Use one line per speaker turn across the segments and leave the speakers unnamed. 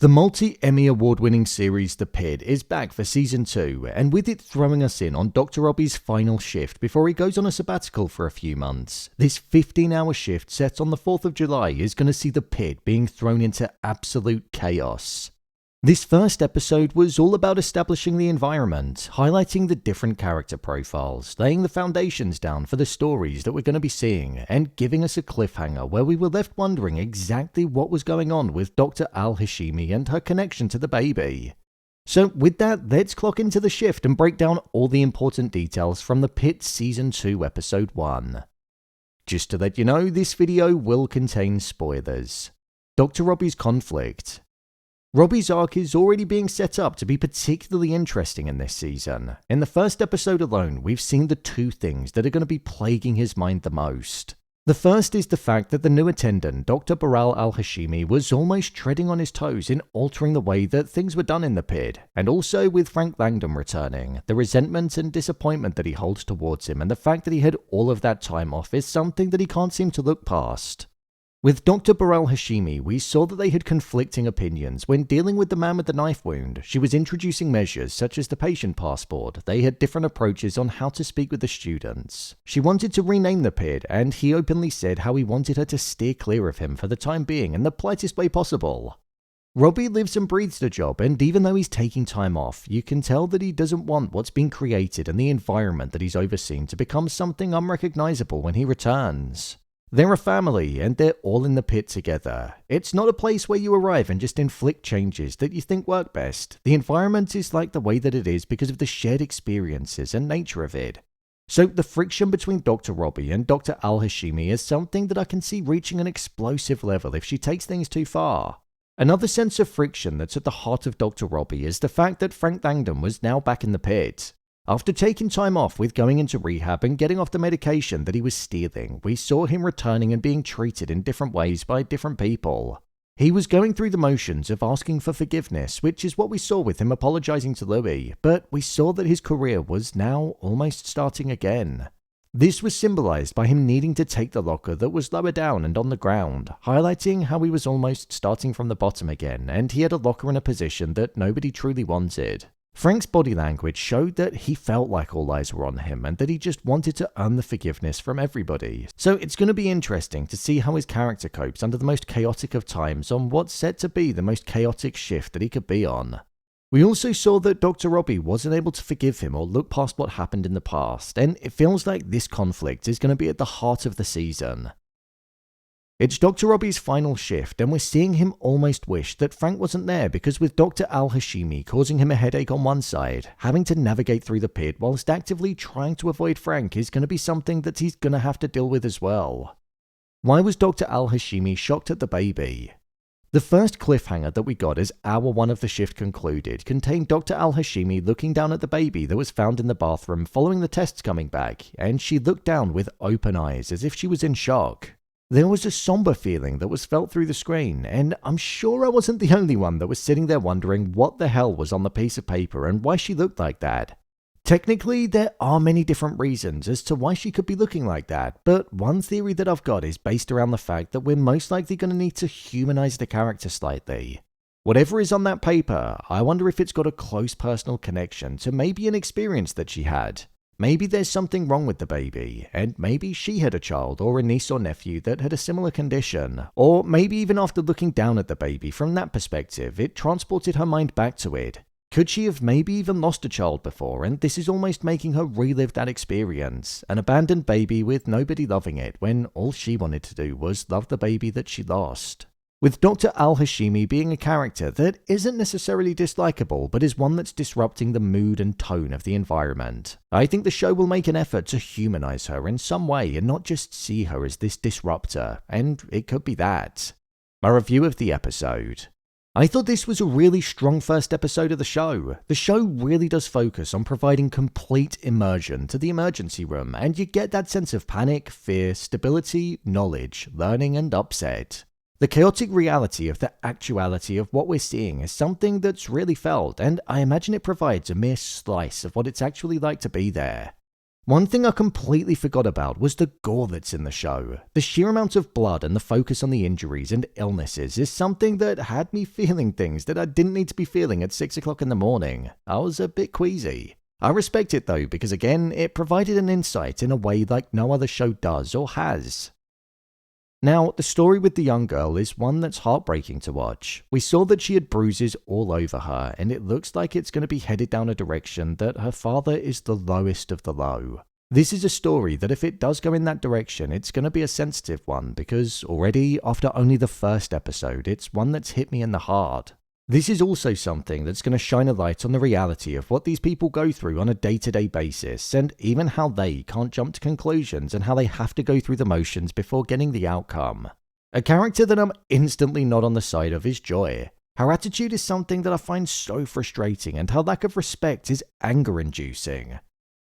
The multi-Emmy award-winning series The Pitt is back for Season 2, and with it throwing us in on Dr. Robby's final shift before he goes on a sabbatical for a few months, this 15-hour shift set on the 4th of July is going to see The Pitt being thrown into absolute chaos. This first episode was all about establishing the environment, highlighting the different character profiles, laying the foundations down for the stories that we're going to be seeing, and giving us a cliffhanger where we were left wondering exactly what was going on with Dr Al-Hashimi and her connection to the baby. So with that, let's clock into the shift and break down all the important details from The Pitt Season 2 Episode 1. Just to let you know, this video will contain spoilers. Dr. Robby's conflict. Robby's arc is already being set up to be particularly interesting in this season. In the first episode alone, we've seen the two things that are going to be plaguing his mind the most. The first is the fact that the new attendant, Dr Baral Al-Hashimi, was almost treading on his toes in altering the way that things were done in the Pitt, and also with Frank Langdon returning, the resentment and disappointment that he holds towards him and the fact that he had all of that time off is something that he can't seem to look past. With Dr Baral Al-Hashimi, we saw that they had conflicting opinions. When dealing with the man with the knife wound, she was introducing measures such as the patient passport. They had different approaches on how to speak with the students. She wanted to rename the Pitt, and he openly said how he wanted her to steer clear of him for the time being in the politest way possible. Robby lives and breathes the job, and even though he's taking time off, you can tell that he doesn't want what's been created and the environment that he's overseen to become something unrecognizable when he returns. They're a family, and they're all in the Pitt together. It's not a place where you arrive and just inflict changes that you think work best. The environment is like the way that it is because of the shared experiences and nature of it. So the friction between Dr. Robby and Dr. Al-Hashimi is something that I can see reaching an explosive level if she takes things too far. Another sense of friction that's at the heart of Dr. Robby is the fact that Frank Langdon was now back in the Pitt. After taking time off with going into rehab and getting off the medication that he was stealing, we saw him returning and being treated in different ways by different people. He was going through the motions of asking for forgiveness, which is what we saw with him apologizing to Louis, but we saw that his career was now almost starting again. This was symbolized by him needing to take the locker that was lower down and on the ground, highlighting how he was almost starting from the bottom again, and he had a locker in a position that nobody truly wanted. Frank's body language showed that he felt like all eyes were on him and that he just wanted to earn the forgiveness from everybody. So it's going to be interesting to see how his character copes under the most chaotic of times on what's set to be the most chaotic shift that he could be on. We also saw that Dr. Robby wasn't able to forgive him or look past what happened in the past, and it feels like this conflict is going to be at the heart of the season. It's Dr. Robby's final shift, and we're seeing him almost wish that Frank wasn't there because with Dr. Al-Hashimi causing him a headache on one side, having to navigate through the Pitt whilst actively trying to avoid Frank is going to be something that he's going to have to deal with as well. Why was Dr. Al-Hashimi shocked at the baby? The first cliffhanger that we got as hour 1 of the shift concluded contained Dr. Al-Hashimi looking down at the baby that was found in the bathroom following the tests coming back, and she looked down with open eyes as if she was in shock. There was a somber feeling that was felt through the screen, and I'm sure I wasn't the only one that was sitting there wondering what the hell was on the piece of paper and why she looked like that. Technically, there are many different reasons as to why she could be looking like that, but one theory that I've got is based around the fact that we're most likely going to need to humanize the character slightly. Whatever is on that paper, I wonder if it's got a close personal connection to maybe an experience that she had. Maybe there's something wrong with the baby, and maybe she had a child or a niece or nephew that had a similar condition, or maybe even after looking down at the baby from that perspective, it transported her mind back to it. Could she have maybe even lost a child before, and this is almost making her relive that experience, an abandoned baby with nobody loving it when all she wanted to do was love the baby that she lost. With Dr. Al-Hashimi being a character that isn't necessarily dislikable, but is one that's disrupting the mood and tone of the environment, I think the show will make an effort to humanize her in some way and not just see her as this disruptor, and it could be that. My review of the episode. I thought this was a really strong first episode of the show. The show really does focus on providing complete immersion to the emergency room, and you get that sense of panic, fear, stability, knowledge, learning, and upset. The chaotic reality of the actuality of what we're seeing is something that's really felt, and I imagine it provides a mere slice of what it's actually like to be there. One thing I completely forgot about was the gore that's in the show. The sheer amount of blood and the focus on the injuries and illnesses is something that had me feeling things that I didn't need to be feeling at 6 o'clock in the morning. I was a bit queasy. I respect it though, because again, it provided an insight in a way like no other show does or has. Now, the story with the young girl is one that's heartbreaking to watch. We saw that she had bruises all over her, and it looks like it's going to be headed down a direction that her father is the lowest of the low. This is a story that if it does go in that direction, it's going to be a sensitive one, because already, after only the first episode, it's one that's hit me in the heart. This is also something that's going to shine a light on the reality of what these people go through on a day-to-day basis, and even how they can't jump to conclusions and how they have to go through the motions before getting the outcome. A character that I'm instantly not on the side of is Joy. Her attitude is something that I find so frustrating, and her lack of respect is anger-inducing.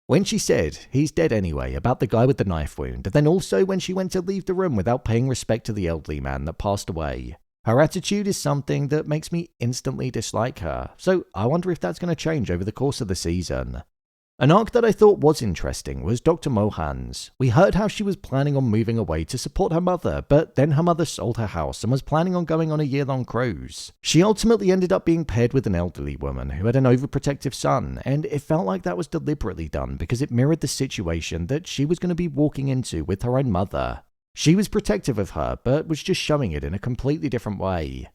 When she said, "He's dead anyway," about the guy with the knife wound, and then also when she went to leave the room without paying respect to the elderly man that passed away, her attitude is something that makes me instantly dislike her, so I wonder if that's going to change over the course of the season. An arc that I thought was interesting was Dr. Mohan's. We heard how she was planning on moving away to support her mother, but then her mother sold her house and was planning on going on a year-long cruise. She ultimately ended up being paired with an elderly woman who had an overprotective son, and it felt like that was deliberately done because it mirrored the situation that she was going to be walking into with her own mother. She was protective of her, but was just showing it in a completely different way.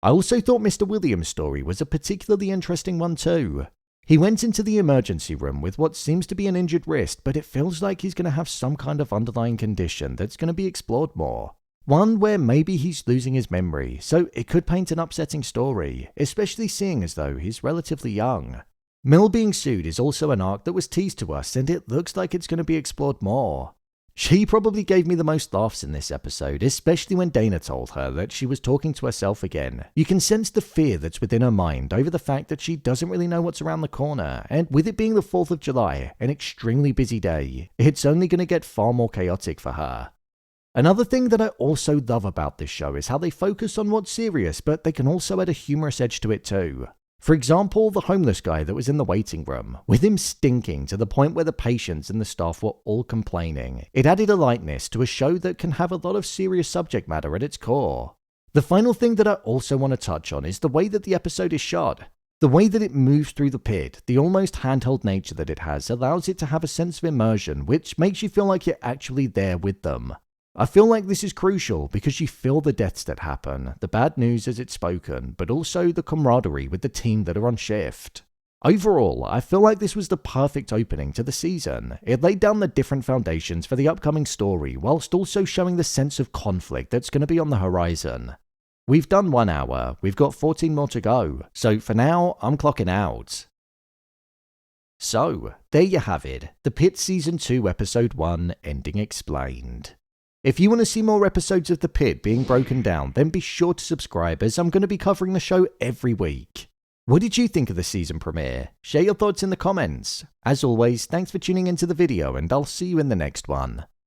I also thought Mr. Williams' story was a particularly interesting one too. He went into the emergency room with what seems to be an injured wrist, but it feels like he's going to have some kind of underlying condition that's going to be explored more. One where maybe he's losing his memory, so it could paint an upsetting story, especially seeing as though he's relatively young. Mill being sued is also an arc that was teased to us, and it looks like it's going to be explored more. She probably gave me the most laughs in this episode, especially when Dana told her that she was talking to herself again. You can sense the fear that's within her mind over the fact that she doesn't really know what's around the corner, and with it being the 4th of July, an extremely busy day, it's only going to get far more chaotic for her. Another thing that I also love about this show is how they focus on what's serious, but they can also add a humorous edge to it too. For example, the homeless guy that was in the waiting room, with him stinking to the point where the patients and the staff were all complaining. It added a lightness to a show that can have a lot of serious subject matter at its core. The final thing that I also want to touch on is the way that the episode is shot. The way that it moves through the pit, the almost handheld nature that it has, allows it to have a sense of immersion, which makes you feel like you're actually there with them. I feel like this is crucial because you feel the deaths that happen, the bad news as it's spoken, but also the camaraderie with the team that are on shift. Overall, I feel like this was the perfect opening to the season. It laid down the different foundations for the upcoming story, whilst also showing the sense of conflict that's going to be on the horizon. We've done 1 hour, we've got 14 more to go, so for now, I'm clocking out. So, there you have it, the Pitt Season 2 Episode 1 ending explained. If you want to see more episodes of The Pitt being broken down, then be sure to subscribe as I'm going to be covering the show every week. What did you think of the season premiere? Share your thoughts in the comments. As always, thanks for tuning into the video and I'll see you in the next one.